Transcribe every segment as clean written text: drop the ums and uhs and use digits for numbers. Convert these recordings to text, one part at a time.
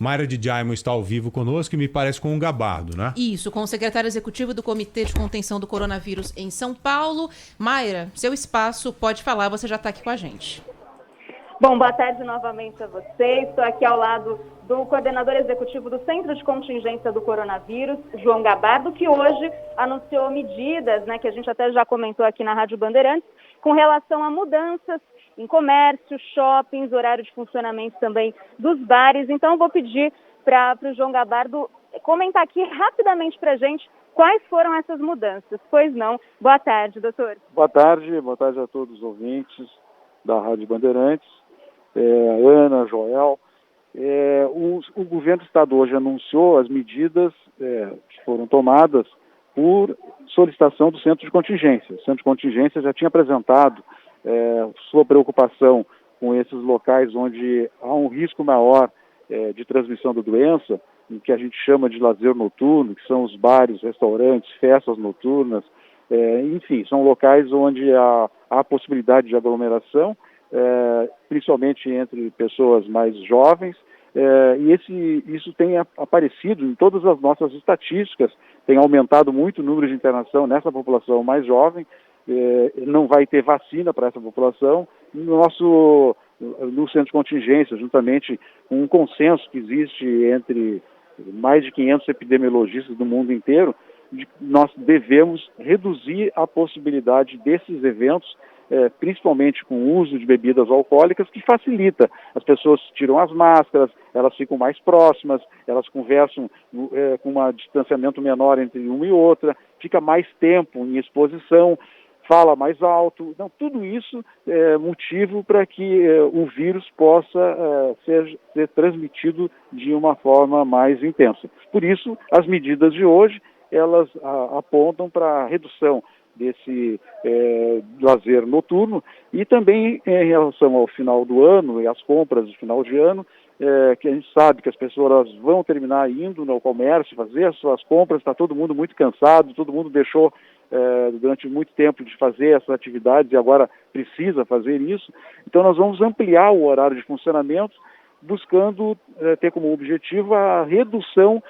Mayra de Diamond está ao vivo conosco e me parece com um Gabardo, né? Isso, com o secretário executivo do Comitê de Contenção do Coronavírus em São Paulo. Mayra, seu espaço, pode falar, você já está aqui com a gente. Bom, boa tarde novamente a vocês. Estou aqui ao lado do coordenador executivo do Centro de Contingência do Coronavírus, João Gabardo, que hoje anunciou medidas, que a gente até já comentou aqui na Rádio Bandeirantes, com relação a mudanças em comércio, shoppings, horário de funcionamento também dos bares. Então, vou pedir para o João Gabardo comentar aqui rapidamente para a gente quais foram essas mudanças. Pois não. Boa tarde, doutor. Boa tarde a todos os ouvintes da Rádio Bandeirantes. Ana, Joel. O governo do estado hoje anunciou as medidas que foram tomadas por solicitação do Centro de Contingência. O Centro de Contingência já tinha apresentado sua preocupação com esses locais onde há um risco maior de transmissão da doença, o que a gente chama de lazer noturno, que são os bares, restaurantes, festas noturnas, enfim, são locais onde há possibilidade de aglomeração, principalmente entre pessoas mais jovens, e isso tem aparecido em todas as nossas estatísticas, tem aumentado muito o número de internação nessa população mais jovem. Não vai ter vacina para essa população. No Centro de Contingência, juntamente com um consenso que existe entre mais de 500 epidemiologistas do mundo inteiro, nós devemos reduzir a possibilidade desses eventos, principalmente com o uso de bebidas alcoólicas, que facilita. As pessoas tiram as máscaras, elas ficam mais próximas, elas conversam com um distanciamento menor entre uma e outra, fica mais tempo em exposição, fala mais alto. Então, tudo isso é motivo para que o vírus possa ser transmitido de uma forma mais intensa. Por isso, as medidas de hoje, elas apontam para a redução desse lazer noturno e também em relação ao final do ano e às compras de final de ano, que a gente sabe que as pessoas vão terminar indo no comércio, fazer as suas compras, está todo mundo muito cansado, todo mundo deixou durante muito tempo de fazer essas atividades e agora precisa fazer isso. Então nós vamos ampliar o horário de funcionamento, buscando ter como objetivo a redução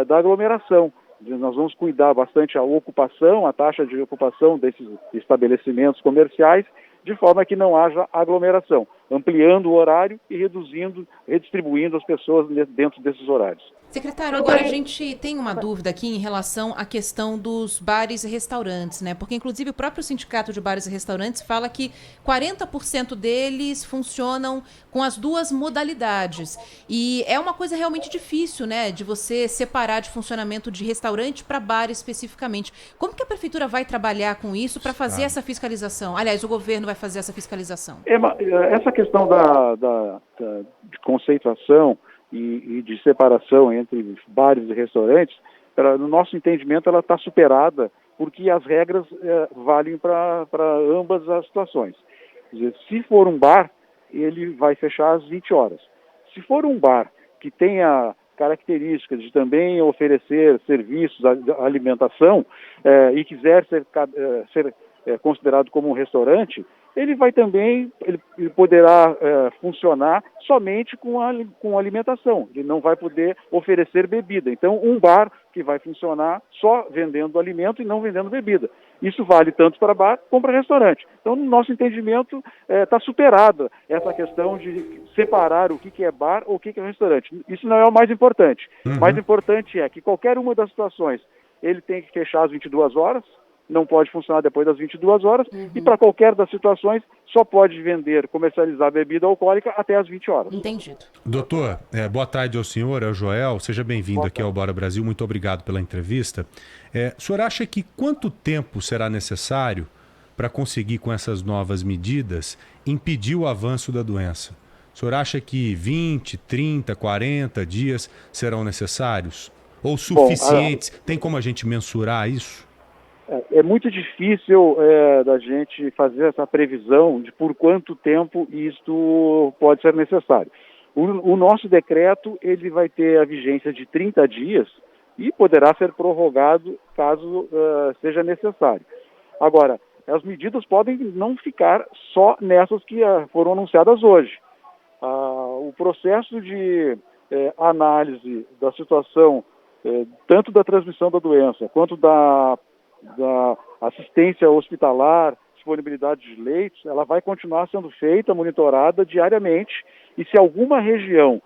da aglomeração. Nós vamos cuidar bastante a ocupação, a taxa de ocupação desses estabelecimentos comerciais, de forma que não haja aglomeração, ampliando o horário e redistribuindo as pessoas dentro desses horários. Secretário, agora a gente tem uma dúvida aqui em relação à questão dos bares e restaurantes, né? Porque, inclusive, o próprio Sindicato de Bares e Restaurantes fala que 40% deles funcionam com as duas modalidades. E é uma coisa realmente difícil, né? De você separar de funcionamento de restaurante para bar especificamente. Como que a Prefeitura vai trabalhar com isso para fazer essa fiscalização? Aliás, o governo vai fazer essa fiscalização. Essa questão de conceituação e de separação entre bares e restaurantes, no nosso entendimento, ela está superada, porque as regras valem para ambas as situações. Quer dizer, se for um bar, ele vai fechar às 20 horas. Se for um bar que tenha características de também oferecer serviços, alimentação, e quiser ser considerado como um restaurante, ele poderá funcionar somente com alimentação. Ele não vai poder oferecer bebida. Então, um bar que vai funcionar só vendendo alimento e não vendendo bebida. Isso vale tanto para bar como para restaurante. Então, no nosso entendimento, está superada essa questão de separar o que é bar ou o que é restaurante. Isso não é o mais importante. O mais importante é que qualquer uma das situações, ele tem que fechar às 22 horas, não pode funcionar depois das 22 horas, e para qualquer das situações só pode comercializar bebida alcoólica até às 20 horas. Entendido. Doutor, boa tarde ao senhor, ao Joel, seja bem-vindo aqui ao Bora Brasil, muito obrigado pela entrevista. O senhor acha que quanto tempo será necessário para conseguir, com essas novas medidas, impedir o avanço da doença? O senhor acha que 20, 30, 40 dias serão necessários? Ou suficientes? Tem como a gente mensurar isso? É muito difícil da gente fazer essa previsão de por quanto tempo isto pode ser necessário. O nosso decreto, ele vai ter a vigência de 30 dias e poderá ser prorrogado caso seja necessário. Agora, as medidas podem não ficar só nessas que foram anunciadas hoje. O processo de análise da situação, tanto da transmissão da doença, quanto da assistência hospitalar, disponibilidade de leitos, ela vai continuar sendo feita, monitorada diariamente, e se alguma região,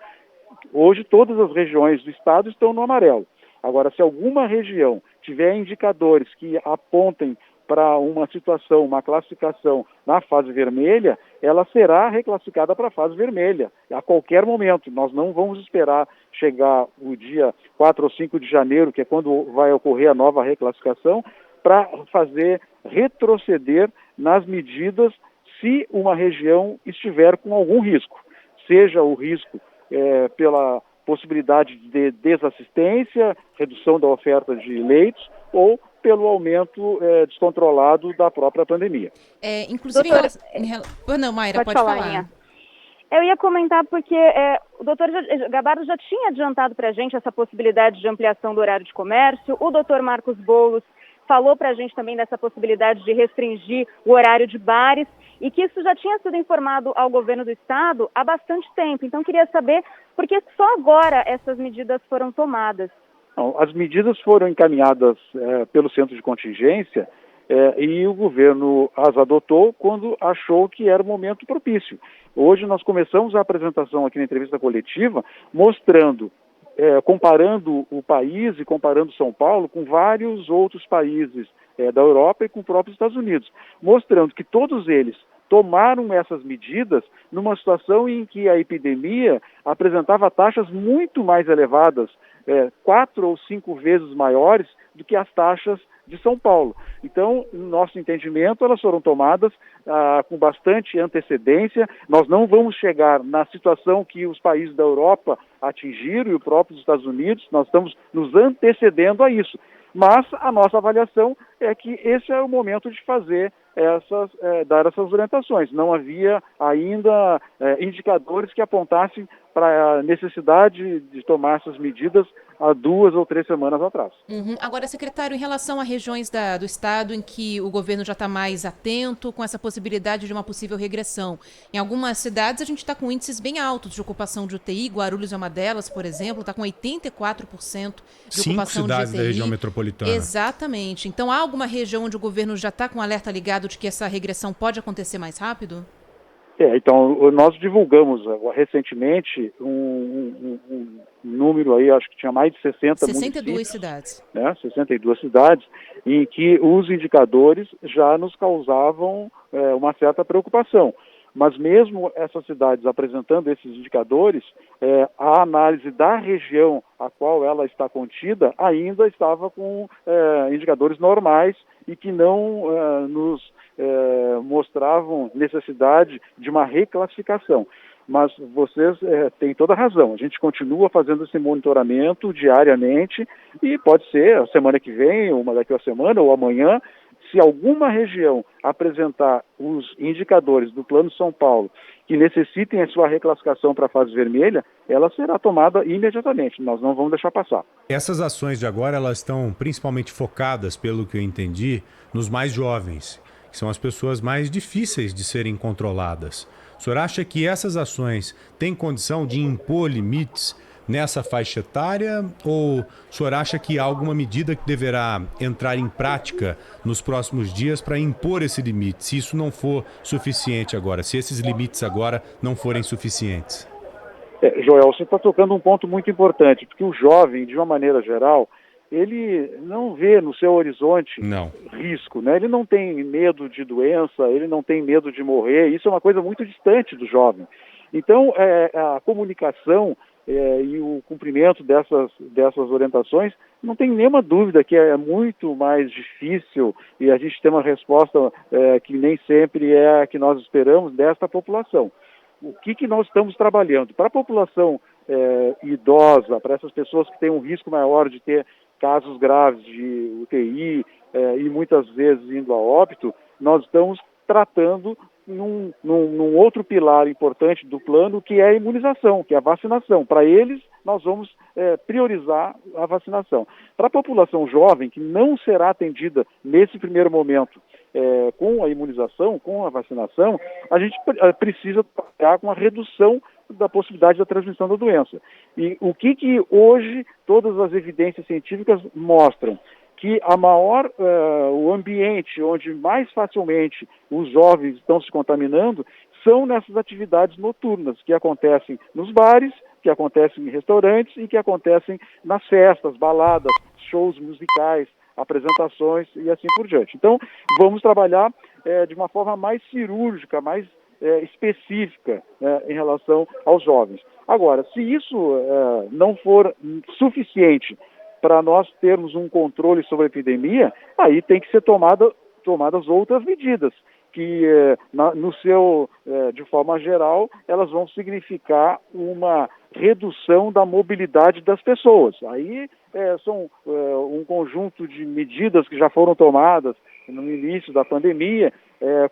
hoje todas as regiões do estado estão no amarelo, agora se alguma região tiver indicadores que apontem para uma situação, uma classificação na fase vermelha, ela será reclassificada para a fase vermelha, a qualquer momento. Nós não vamos esperar chegar o dia 4 ou 5 de janeiro, que é quando vai ocorrer a nova reclassificação, para fazer retroceder nas medidas se uma região estiver com algum risco, seja o risco pela possibilidade de desassistência, redução da oferta de leitos ou pelo aumento descontrolado da própria pandemia. Inclusive, não, Mayra, pode falar. Eu ia comentar porque o doutor Gabardo já tinha adiantado para a gente essa possibilidade de ampliação do horário de comércio, o doutor Marcos Boulos falou para a gente também dessa possibilidade de restringir o horário de bares e que isso já tinha sido informado ao governo do estado há bastante tempo. Então, queria saber por que só agora essas medidas foram tomadas. As medidas foram encaminhadas pelo centro de contingência e o governo as adotou quando achou que era o momento propício. Hoje nós começamos a apresentação aqui na entrevista coletiva mostrando, comparando o país e comparando São Paulo com vários outros países da Europa e com os próprios Estados Unidos, mostrando que todos eles tomaram essas medidas numa situação em que a epidemia apresentava taxas muito mais elevadas, 4 ou 5 vezes maiores do que as taxas de São Paulo. Então, no nosso entendimento, elas foram tomadas com bastante antecedência. Nós não vamos chegar na situação que os países da Europa atingiram e os próprios Estados Unidos, nós estamos nos antecedendo a isso. Mas a nossa avaliação é que esse é o momento de fazer dar essas orientações. Não havia ainda indicadores que apontassem para a necessidade de tomar essas medidas há 2 ou 3 semanas atrás. Agora, secretário, em relação a regiões do estado em que o governo já está mais atento com essa possibilidade de uma possível regressão. Em algumas cidades a gente está com índices bem altos de ocupação de UTI, Guarulhos é uma delas, por exemplo, está com 84% de ocupação de UTI. 5 cidades da região metropolitana. Exatamente. Então, há alguma região onde o governo já está com alerta ligado de que essa regressão pode acontecer mais rápido? Então, nós divulgamos recentemente um número aí, acho que tinha mais de 62 cidades. 62 cidades, em que os indicadores já nos causavam uma certa preocupação. Mas mesmo essas cidades apresentando esses indicadores, a análise da região a qual ela está contida ainda estava com indicadores normais e que não nos mostravam necessidade de uma reclassificação. Mas vocês têm toda a razão. A gente continua fazendo esse monitoramento diariamente e pode ser a semana que vem, uma daqui a semana ou amanhã, se alguma região apresentar os indicadores do Plano São Paulo que necessitem a sua reclassificação para a fase vermelha, ela será tomada imediatamente. Nós não vamos deixar passar. Essas ações de agora, elas estão principalmente focadas, pelo que eu entendi, nos mais jovens, que são as pessoas mais difíceis de serem controladas. O senhor acha que essas ações têm condição de impor limites nessa faixa etária, ou o senhor acha que há alguma medida que deverá entrar em prática nos próximos dias para impor esse limite, se isso não for suficiente agora, se esses limites agora não forem suficientes? Joel, você está tocando um ponto muito importante, porque o jovem, de uma maneira geral, ele não vê no seu horizonte risco, né? Ele não tem medo de doença, ele não tem medo de morrer, isso é uma coisa muito distante do jovem. Então, a comunicação e o cumprimento dessas orientações, não tem nenhuma dúvida que é muito mais difícil e a gente tem uma resposta que nem sempre é a que nós esperamos desta população. O que nós estamos trabalhando? Para a população idosa, para essas pessoas que têm um risco maior de ter casos graves de UTI e muitas vezes indo a óbito, nós estamos tratando num outro pilar importante do plano, que é a imunização, que é a vacinação. Para eles, nós vamos priorizar a vacinação. Para a população jovem, que não será atendida nesse primeiro momento com a imunização, com a vacinação, a gente precisa trabalhar com a redução da possibilidade da transmissão da doença. E o que hoje todas as evidências científicas mostram? Que o ambiente onde mais facilmente os jovens estão se contaminando são nessas atividades noturnas, que acontecem nos bares, que acontecem em restaurantes e que acontecem nas festas, baladas, shows musicais, apresentações e assim por diante. Então, vamos trabalhar de uma forma mais cirúrgica, mais específica em relação aos jovens. Agora, se isso não for suficiente para nós termos um controle sobre a epidemia, aí tem que ser tomadas outras medidas, que de forma geral, elas vão significar uma redução da mobilidade das pessoas. Aí são um conjunto de medidas que já foram tomadas no início da pandemia,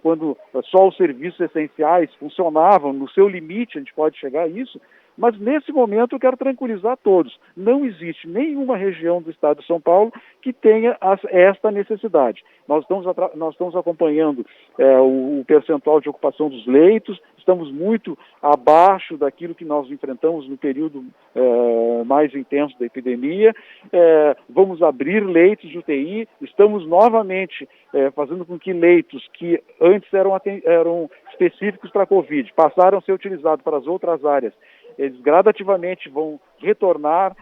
quando só os serviços essenciais funcionavam, no seu limite a gente pode chegar a isso, mas nesse momento eu quero tranquilizar todos. Não existe nenhuma região do estado de São Paulo que tenha esta necessidade. Nós estamos acompanhando o percentual de ocupação dos leitos, estamos muito abaixo daquilo que nós enfrentamos no período mais intenso da epidemia. Vamos abrir leitos de UTI, estamos novamente fazendo com que leitos que antes eram específicos para a Covid, passaram a ser utilizados para as outras áreas. Eles gradativamente vão retornar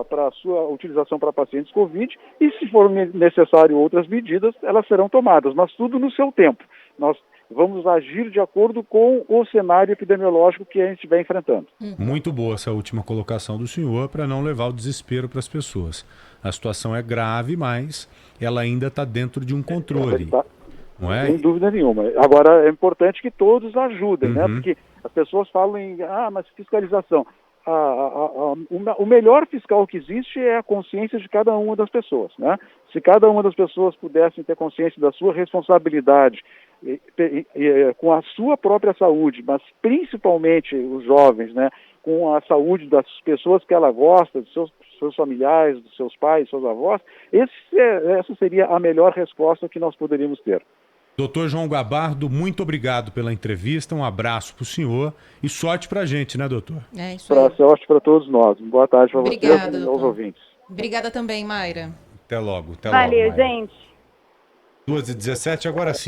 para a sua utilização para pacientes Covid e, se for necessário outras medidas, elas serão tomadas, mas tudo no seu tempo. Nós vamos agir de acordo com o cenário epidemiológico que a gente estiver enfrentando. Muito boa essa última colocação do senhor para não levar o desespero para as pessoas. A situação é grave, mas ela ainda está dentro de um controle. Não é? Sem dúvida nenhuma. Agora, é importante que todos ajudem, né? Porque as pessoas falam mas fiscalização. O melhor fiscal que existe é a consciência de cada uma das pessoas, né? Se cada uma das pessoas pudessem ter consciência da sua responsabilidade com a sua própria saúde, mas principalmente os jovens, né? Com a saúde das pessoas que ela gosta, dos seus familiares, dos seus pais, seus avós, essa seria a melhor resposta que nós poderíamos ter. Doutor João Gabardo, muito obrigado pela entrevista, um abraço para o senhor e sorte para a gente, né, doutor? Isso aí. Sorte para todos nós. Boa tarde para vocês e aos ouvintes. Obrigada também, Mayra. Até logo. Valeu, gente. 2h17, agora sim.